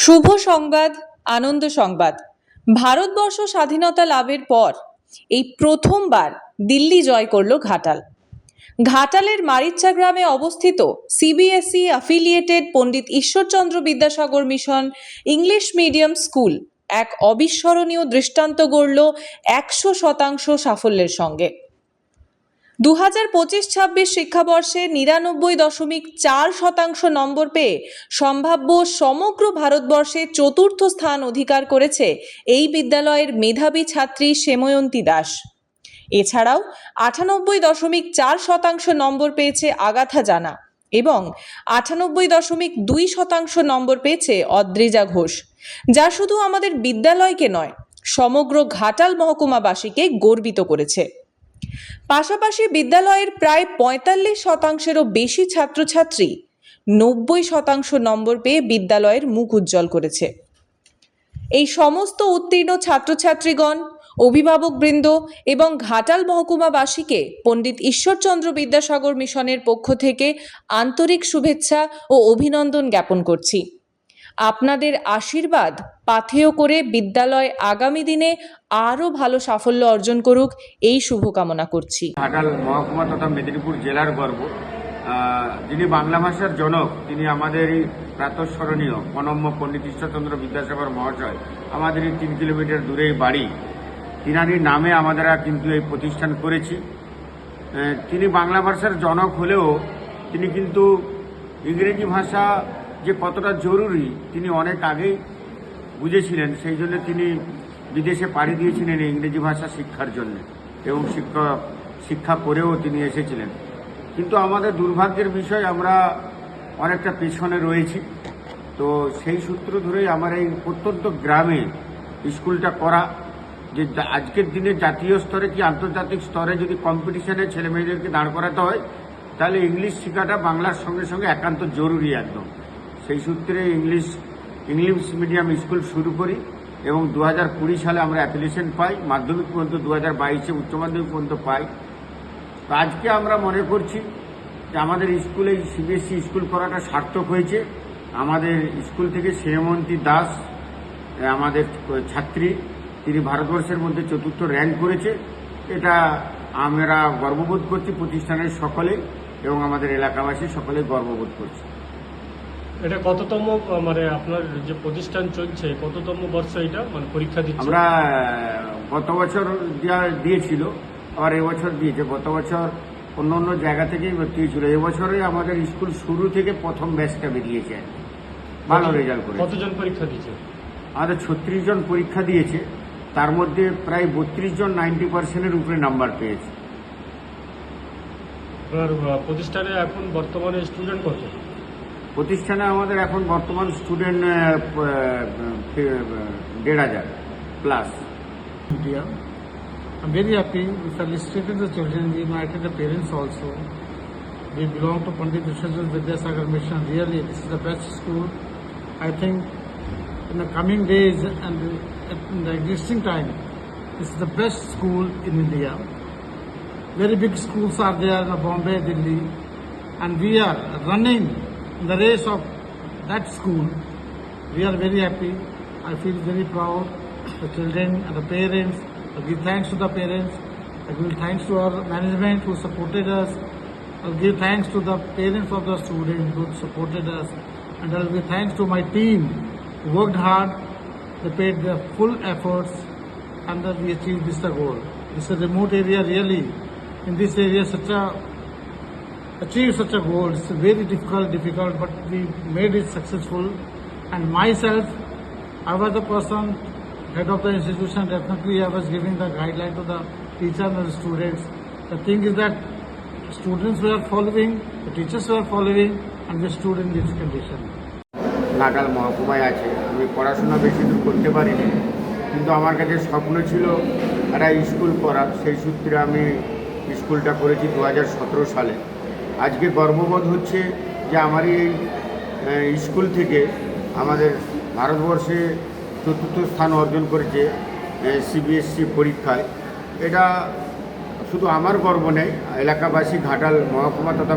শুভ সংবাদ, আনন্দ সংবাদ। ভারতবর্ষ স্বাধীনতা লাভের পর এই প্রথমবার দিল্লি জয় করল ঘাটাল। ঘাটালের মারিচ্চা গ্রামে অবস্থিত CBSE affiliated Pandit Ishwarchandra Vidyasagar mission English medium school এক অবিস্মরণীয় দৃষ্টান্ত গড়ল 100% সাফল্যের সঙ্গে। 2025-26 শিক্ষাবর্ষে 99.4% নম্বর পেয়ে সম্ভাব্য সমগ্র ভারতবর্ষে চতুর্থ স্থান অধিকার করেছে এই বিদ্যালয়ের মেধাবী ছাত্রী সেময়ন্তী দাস। এছাড়াও 98.4% নম্বর পেয়েছে আগাথা জানা এবং 98.2% নম্বর পেয়েছে অদ্রিজা ঘোষ, যা শুধু আমাদের বিদ্যালয়কে নয় সমগ্র ঘাটাল মহকুমাবাসীকে গর্বিত করেছে। পাশাপাশি বিদ্যালয়ের প্রায় 45%-এরও বেশি ছাত্রছাত্রী 90% নম্বর পেয়ে বিদ্যালয়ের মুখ উজ্জ্বল করেছে। এই সমস্ত উত্তীর্ণ ছাত্রছাত্রীগণ, অভিভাবকবৃন্দ এবং ঘাটাল মহকুমাবাসীকে পণ্ডিত ঈশ্বরচন্দ্র বিদ্যাসাগর মিশনের পক্ষ থেকে আন্তরিক শুভেচ্ছা ও অভিনন্দন জ্ঞাপন করছি। আপনাদের আশীর্বাদ পাথেয় করে বিদ্যালয় আগামী দিনে আরও ভালো সাফল্য অর্জন করুক এই শুভকামনা করছি। ঘাটাল মহকুমা তথা মেদিনীপুর জেলার গর্ব, যিনি বাংলা ভাষার জনক, তিনি আমাদের এই প্রাতঃস্মরণীয় অনম্য পণ্ডিত ঈশ্বরচন্দ্র বিদ্যাসাগর মহাশয়, আমাদের এই 3 কিলোমিটার দূরেই বাড়ি। তিনারই নামে আমরা কিন্তু এই প্রতিষ্ঠান করেছি। তিনি বাংলা ভাষার জনক হলেও তিনি কিন্তু ইংরেজি ভাষা যে কতটা জরুরি তিনি অনেক আগেই বুঝেছিলেন। সেই জন্য তিনি বিদেশে পাড়ি দিয়েছিলেন ইংরেজি ভাষা শিক্ষার জন্য এবং শিক্ষা করেও তিনি এসেছিলেন। কিন্তু আমাদের দুর্ভাগ্যের বিষয়, আমরা অনেকটা পেছনে রয়েছি। তো সেই সূত্র ধরেই আমার এই প্রত্যন্ত গ্রামে স্কুলটা করা, যে আজকের দিনে জাতীয় স্তরে কি আন্তর্জাতিক স্তরে যদি কম্পিটিশনে ছেলে মেয়েদেরকে দাঁড় করাতে হয়, তাহলে ইংলিশ শেখাটা বাংলার সঙ্গে সঙ্গে একান্ত জরুরি একদম। সেই সূত্রে ইংলিশ মিডিয়াম স্কুল শুরু করি এবং 2020 সালে আমরা অ্যাপ্লিকেশন পাই, মাধ্যমিক পর্যন্ত 2022-এ উচ্চ মাধ্যমিক পর্যন্ত পাই। তো আজকে আমরা মনে করছি যে আমাদের স্কুলে সিবিএসই স্কুল করাটা সার্থক হয়েছে। আমাদের স্কুল থেকে সেময়ন্তী দাস আমাদের ছাত্রী, তিনি ভারতবর্ষের মধ্যে 4র্থ র্যাঙ্ক করেছে। এটা আমরা গর্ববোধ করছি, প্রতিষ্ঠানের সকলে এবং আমাদের এলাকাবাসী সকলে গর্ববোধ করছে। এটা কততম, মানে আপনার যে প্রতিষ্ঠান চলছে কততম বর্ষ এটা, মানে পরীক্ষা দিচ্ছে? আমরা গত বছর দিয়েছিল, আবার এবছর দিয়েছে। গত বছর অন্য জায়গা থেকেই ভর্তি হয়েছিল। এবছরে আমাদের স্কুল শুরু থেকে প্রথম ব্যাচটা বেরিয়েছে, ভালো রেজাল্ট করে। কতজন পরীক্ষা দিয়েছে? আমাদের 36 জন পরীক্ষা দিয়েছে, তার মধ্যে প্রায় 32 জন 90%-এর উপরে নাম্বার পেয়েছে। আপনার প্রতিষ্ঠানে এখন বর্তমানে স্টুডেন্ট কত? প্রতিষ্ঠানে আমাদের এখন বর্তমান student 1,500 plus. I'm very happy. We felicitated the children. We invited the parents also. We belong to Pandit Ishwarchandra Vidyasagar Mission. Really, this is the best school. I think in the coming days and in the existing time, this is the best school in India. Very big schools are there in Bombay, Delhi, and we are running in the race of that school. We are very happy. I feel very proud. The children and the parents. I give thanks to the parents. I give thanks to our management who supported us. I'll give thanks to the parents of the students who supported us. And I'll give thanks to my team who worked hard. They paid their full efforts and that we achieved this goal. This is a remote area really. In this area achieve such a goal. It's very difficult, but we made it successful. And myself, I was the person, head of the institution. Definitely I was giving the guideline to the teachers and the students. The thing is that students were following, the teachers were following, and we stood in this condition. Ghatal মহকুমায় আছে, আমি পড়াশোনা বেশি দূর করতে পারিনি, কিন্তু আমার কাছে স্বপ্ন ছিল একটা স্কুল করার। সেই সূত্রে আমি স্কুলটা করেছি 2017 সালে। আজকে গর্ববোধ হচ্ছে যে আমার এই স্কুল থেকে আমাদের ভারতবর্ষে 4র্থ স্থান অর্জন করেছে সিবিএসই পরীক্ষায়। এটা শুধু আমার গর্ব নেই, এলাকাবাসী, ঘাটাল মহকুমা তথা